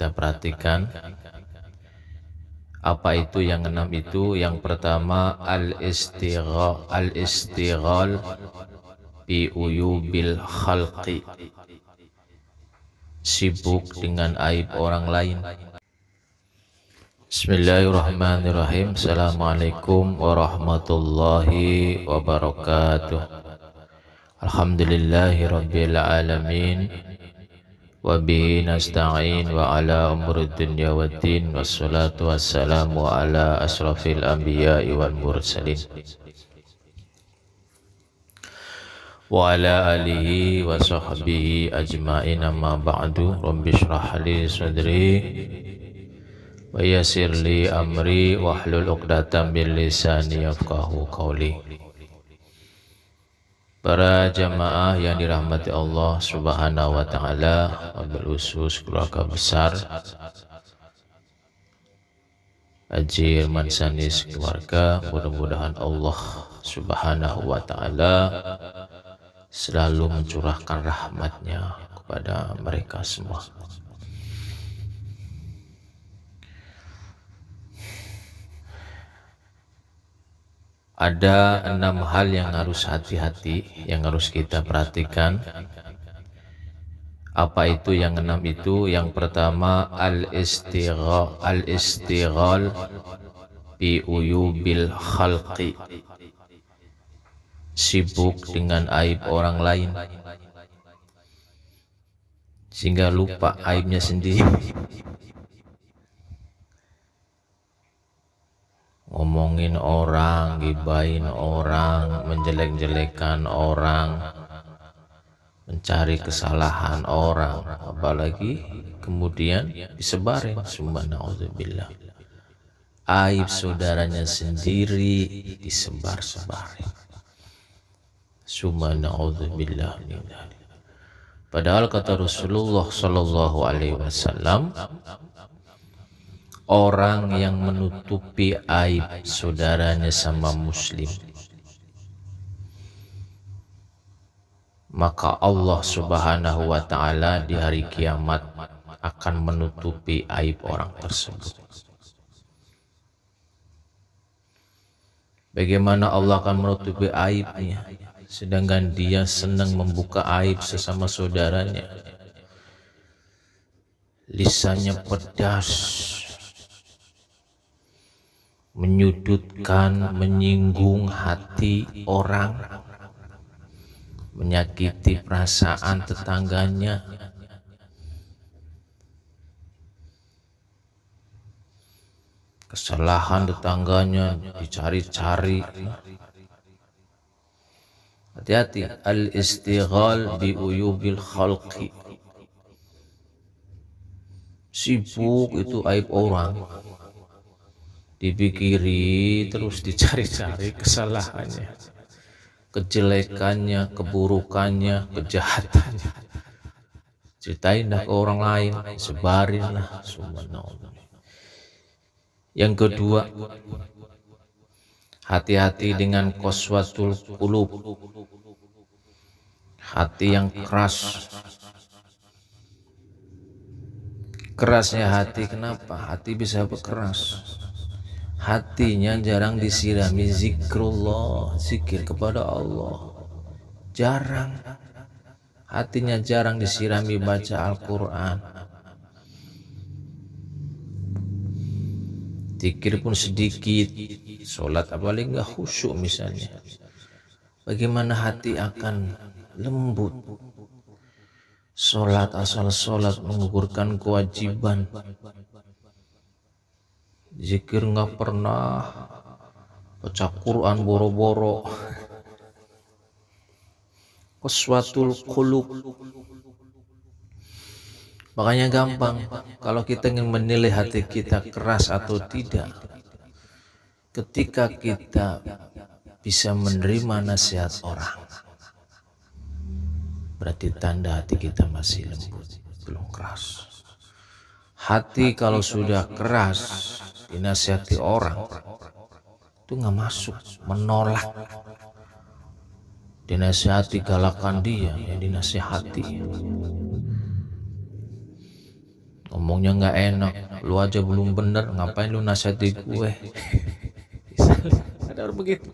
kita perhatikan. Apa itu yang enam itu? Yang pertama al-istighal bi uyubil khalqi, sibuk dengan aib orang lain. Bismillahirrahmanirrahim. Assalamualaikum warahmatullahi wabarakatuh. Alhamdulillahi rabbil alamin, wa bihi nasta'in wa ala umuri dunya waddin, wassalatu wassalamu ala asrafil anbiya'i wal mursalin wa ala alihi wa sahbihi ajma'in, amma ba'du. Rabbi shrah li sadri wa yassir li amri wahlul 'uqdatam min lisani yafqahu qawli. Para jamaah yang dirahmati Allah Subhanahu wa taala, wabil khusus keluarga besar Haji Irman Sanis keluarga, mudah-mudahan Allah Subhanahu wa taala selalu mencurahkan rahmatnya kepada mereka semua. Ada 6 hal yang harus hati-hati, yang harus kita perhatikan. Apa itu yang 6 itu? Yang pertama al-istighal bi uyubil khalqi, sibuk dengan aib orang lain sehingga lupa aibnya sendiri. Ngomongin orang, gibahin orang, menjelek-jelekan orang, mencari kesalahan orang, apalagi kemudian disebarin. Subhanallah, aib saudaranya sendiri disebar-sebarin. Subhanallah. Padahal kata Rasulullah Sallallahu Alaihi Wasallam, orang yang menutupi aib saudaranya sama muslim, maka Allah Subhanahu wa taala di hari kiamat akan menutupi aib orang tersebut. Bagaimana Allah akan menutupi aibnya, sedangkan dia senang membuka aib sesama saudaranya? Lisannya pedas, menyudutkan, menyinggung hati orang, menyakiti perasaan tetangganya. Kesalahan tetangganya dicari-cari. Hati-hati, al-istighal bi uyubil khalqi, sibuk itu aib orang, dipikiri terus, dicari-cari kesalahannya, kejelekannya, keburukannya, kejahatannya, ceritain dah ke orang lain, sebarin lah. Subhanallah. Yang kedua, hati-hati dengan qaswatul qulub, hati yang keras. Kerasnya hati, kenapa hati bisa berkeras? Hatinya jarang disirami zikrullah, zikir kepada Allah. Jarang. Hatinya jarang disirami baca Al-Quran. Zikir pun sedikit. Sholat apalagi enggak khusyuk misalnya. Bagaimana hati akan lembut? Sholat asal sholat, menggugurkan kewajiban. Zikir nggak pernah, baca Quran boro-boro. Qaswatul qulub. Makanya gampang kalau kita ingin menilai hati kita keras atau tidak, ketika kita bisa menerima nasihat orang, berarti tanda hati kita masih lembut, belum keras. Hati kalau sudah keras, dinasihati orang itu nggak masuk, menolak. Dinasihati, galakan dia yang dinasihati. ngomongnya nggak enak, lu aja belum bener, ngapain lu nasihati gue? Ada orang begitu.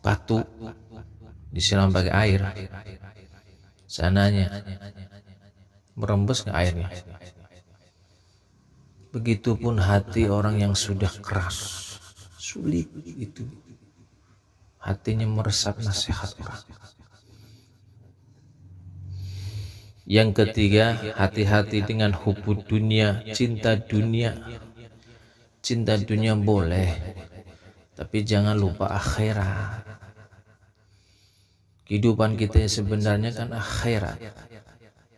Batu disiram pakai air, sananya merembes ke airnya. Begitupun hati orang yang sudah keras, sulit itu hatinya meresap nasihat orang. Yang ketiga, hati-hati dengan hubud dunia, cinta dunia. Cinta dunia boleh, tapi jangan lupa akhirat. Kehidupan kita sebenarnya kan akhirat.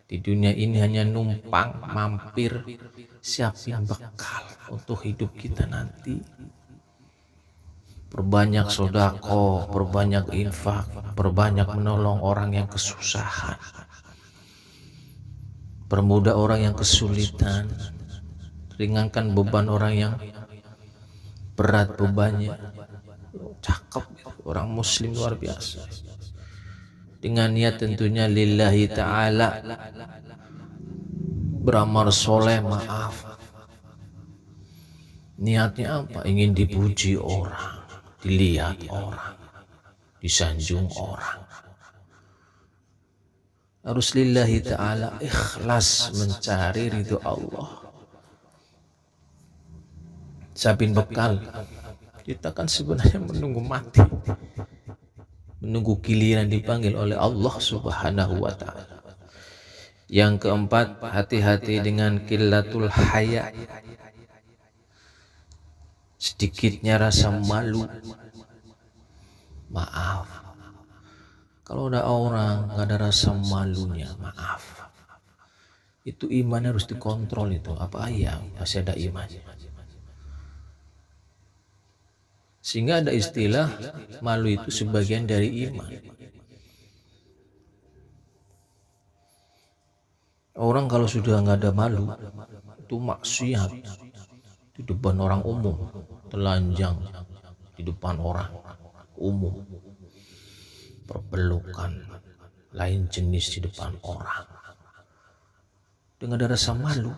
Di dunia ini hanya numpang, mampir, siapin bekal untuk hidup kita nanti. Perbanyak sedekah, perbanyak infak, perbanyak menolong orang yang kesusahan, permudah orang yang kesulitan, ringankan beban orang yang berat bebannya. Cakep, orang muslim luar biasa. Dengan niat tentunya lillahi ta'ala, beramal soleh, maaf. Niatnya apa? Ingin dipuji orang, dilihat orang, disanjung orang. Harus lillahi ta'ala, ikhlas mencari ridho Allah. Siapin bekal. Kita kan sebenarnya menunggu mati, menunggu giliran dipanggil oleh Allah Subhanahu wa ta'ala. Yang keempat, hati-hati dengan qillatul haya, sedikitnya rasa malu. Maaf, kalau ada orang nggak ada rasa malunya, maaf, itu iman harus dikontrol. Itu apa ya, masih ada iman. Sehingga ada istilah malu itu sebagian dari iman. Orang kalau sudah nggak ada malu, itu maksiat di depan orang umum, telanjang di depan orang umum, perpelukan lain jenis di depan orang, dengan ada rasa malu.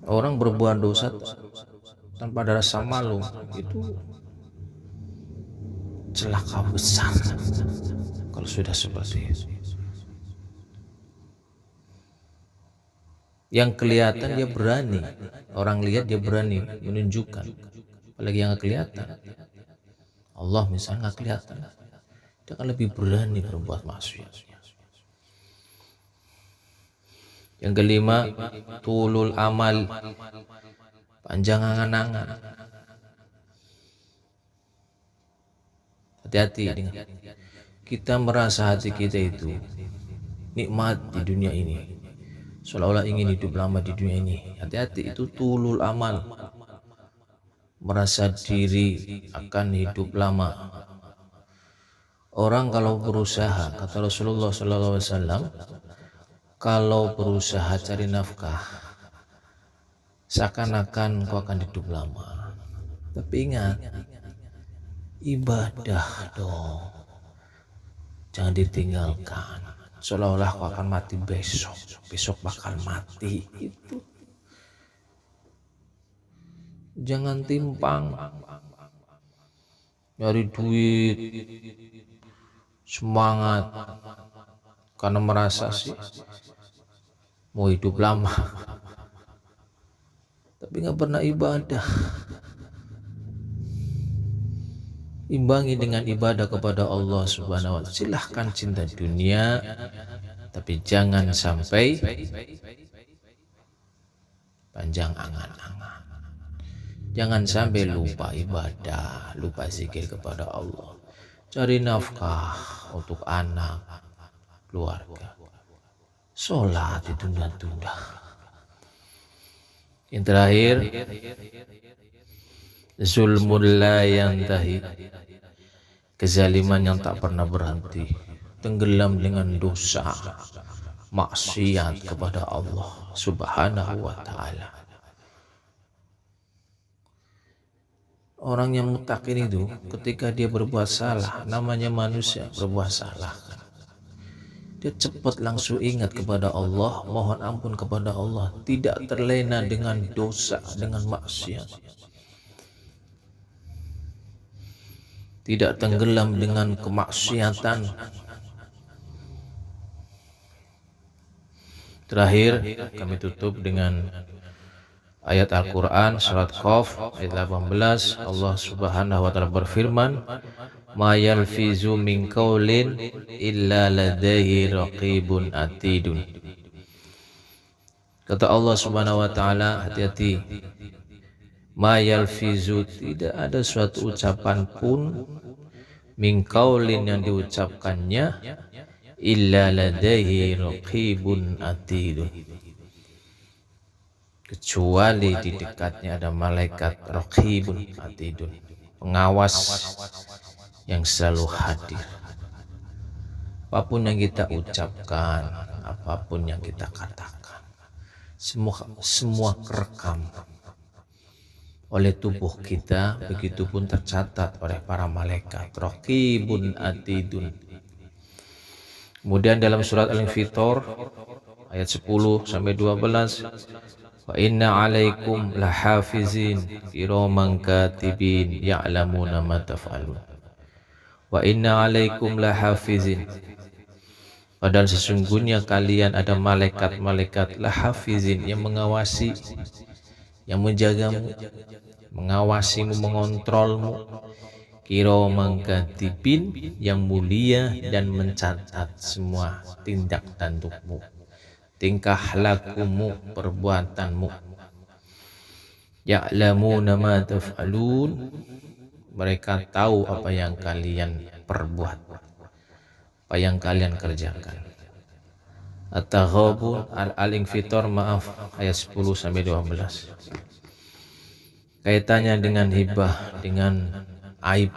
Orang berbuat dosa tanpa ada rasa malu, itu celaka besar kalau sudah seperti itu. Yang kelihatan dia berani, orang lihat dia berani menunjukkan, apalagi yang nggak kelihatan. Allah misalnya nggak kelihatan, dia akan lebih berani berbuat maksiat. Yang kelima, tulul amal, panjang angan-angan. Hati-hati dengan kita merasa hati kita itu nikmat di dunia ini, seolah-olah ingin hidup lama di dunia ini. Hati-hati, itu tulul amal, merasa diri akan hidup lama. Orang kalau berusaha, kata Rasulullah SAW, kalau berusaha cari nafkah, seakan-akan kau akan hidup lama. Tapi ingat, ibadah dong, jangan ditinggalkan. Seolah-olah kau akan mati besok, besok bakal mati. Itu jangan timpang, nyari duit, semangat karena merasa sih mau hidup lama, tapi nggak pernah ibadah. Imbangi dengan ibadah kepada Allah Subhanahu wa ta'ala. Silahkan cinta dunia, tapi jangan sampai panjang angan-angan. Jangan sampai lupa ibadah, lupa zikir kepada Allah. Cari nafkah untuk anak, keluarga. Sholat ditunda-tunda. Yang terakhir, zulmul la yantahi, kezaliman yang tak pernah berhenti, tenggelam dengan dosa, maksiat kepada Allah Subhanahu wa ta'ala. Orang yang mutakin itu ketika dia berbuat salah, namanya manusia berbuat salah, dia cepat langsung ingat kepada Allah, mohon ampun kepada Allah, tidak terlena dengan dosa, dengan maksiat, tidak tenggelam dengan kemaksiatan. Terakhir kami tutup dengan ayat Al-Quran surat Qaf ayat 18. Allah subhanahu wa ta'ala berfirman, ma yalfizu min qawlin illa ladaihi raqibun atidun. Kata Allah subhanahu wa ta'ala, hati-hati, ma yalfizu, tidak ada suatu ucapan pun, min qawlin yang diucapkannya, illa ladaihi raqibun atidun, kecuali di dekatnya ada malaikat raqibun atidun, pengawas yang selalu hadir. Apapun yang kita ucapkan, apapun yang kita katakan, semua kerekam oleh tubuh kita, begitupun tercatat oleh para malaikat raqibun atidun. Kemudian dalam surat Al-Infitor ayat 10 sampai 12, wa inna alaikum lahafizin kiraman katibin ya'lamuna ma taf'alun. Wa inna alaikum lahafizin, padahal sesungguhnya kalian ada malaikat-malaikat lahafizin yang mengawasi, yang menjagamu, mengawasimu, mengontrolmu. Kiraman katibin, yang mulia dan mencatat semua tindak tandukmu, tingkah lakumu, perbuatanmu. Ya'lamuna ma taf'alun, mereka tahu apa yang kalian perbuat, apa yang kalian kerjakan. At-Taghabun Al-Infitor maaf ayat 10 sampai 12. Kaitannya dengan hibah, dengan aib,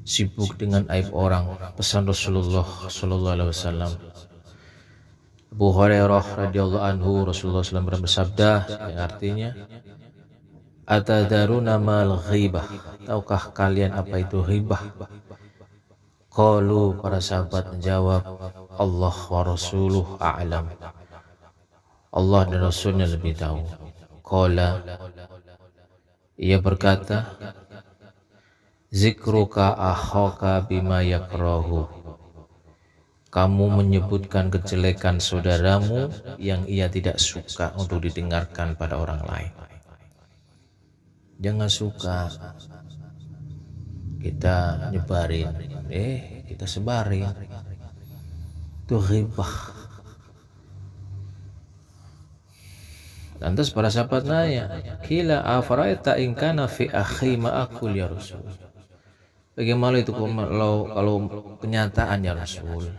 sibuk dengan aib orang. Pesan Rasulullah sallallahu alaihi wasallam, Abu Hurairah radhiyallahu anhu, Rasulullah SAW bersabda yang artinya, atadaruna mal ghibah, tahukah kalian apa itu ghibah? Qalu, para sahabat menjawab, Allah wa rasuluh a'lam, Allah dan Rasulnya lebih tahu. Qala, ia berkata, zikruka akhaka bima yakrahu, kamu menyebutkan kejelekan saudaramu yang ia tidak suka untuk didengarkan pada orang lain. Jangan suka kita nyebarin, kita sebarin, itu ghibah. Lantas para sahabat nanya, kila afaraita in kana fi akhi ma aqul ya Rasul, bagaimana itu kalau kenyataan ya Rasul,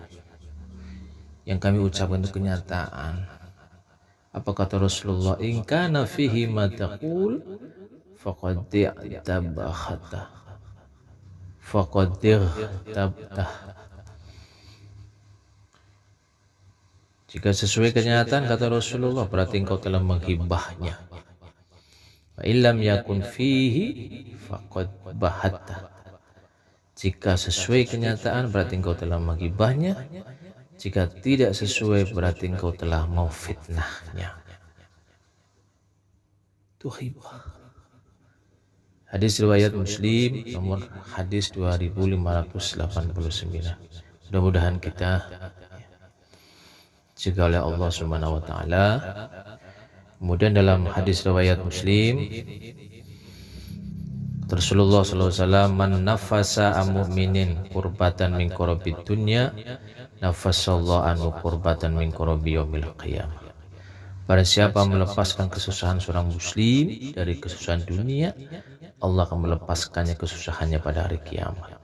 yang kami ucapkan itu kenyataan. Apa kata Rasulullah, in kana fihi ma taqul faqad i'tabakhata faqad i'tabtah. Jika sesuai kenyataan, kata Rasulullah, berarti engkau telah menghibahnya. Wa illam yakun fihi faqad bahatta. Jika sesuai kenyataan, berarti engkau telah menghibahnya. Jika tidak sesuai, berarti engkau telah mau fitnahnya. Itu hibah. Hadis riwayat Muslim nomor hadis 2589. Mudah-mudahan kita jaga oleh Allah Subhanahu wa taala. Kemudian dalam hadis riwayat Muslim, Rasulullah sallallahu alaihi wasallam, man nafasa am mu'minin qurbatan min qurabid dunya nafasallahu anhu qurbatan min qurabi yaumil qiyamah. Barang siapa melepaskan kesusahan seorang muslim dari kesusahan dunia, Allah akan melepaskannya kesusahannya pada hari kiamat.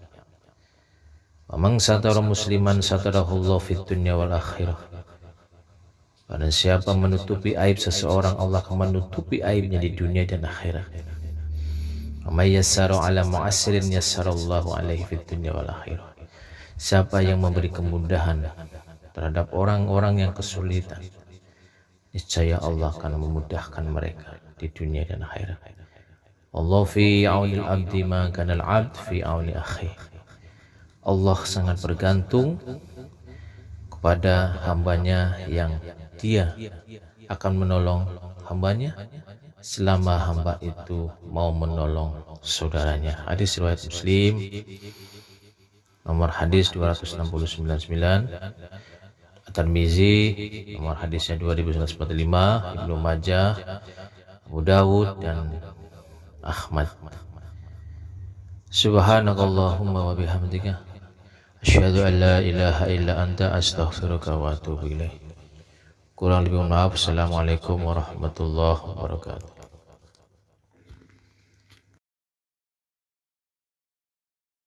Wa man satara musliman satarahullahu fid dunya wal akhirah. Barang siapa menutupi aib seseorang, Allah akan menutupi aibnya di dunia dan akhirat. May yassaru ala mu'assirin yassarallahu alaihi fid dunya wal akhirah. Siapa yang memberi kemudahan terhadap orang-orang yang kesulitan, niscaya Allah akan memudahkan mereka di dunia dan akhirat. Allah fi aunil abdi ma kanal abd fi auni akhi. Allah sangat bergantung kepada hambanya yang dia akan menolong hambanya selama hamba itu mau menolong saudaranya. Hadis riwayat Muslim, nomor hadis 2699, At-Tirmizi nomor hadisnya 2145, Ibnu Majah, Abu Dawud dan Ahmad. Subhanakallahumma wa bihamdika asyhadu an la ilaha illa anta astaghfiruka wa atubu ilaik. Kurang lebih maaf. Assalamualaikum warahmatullahi wabarakatuh.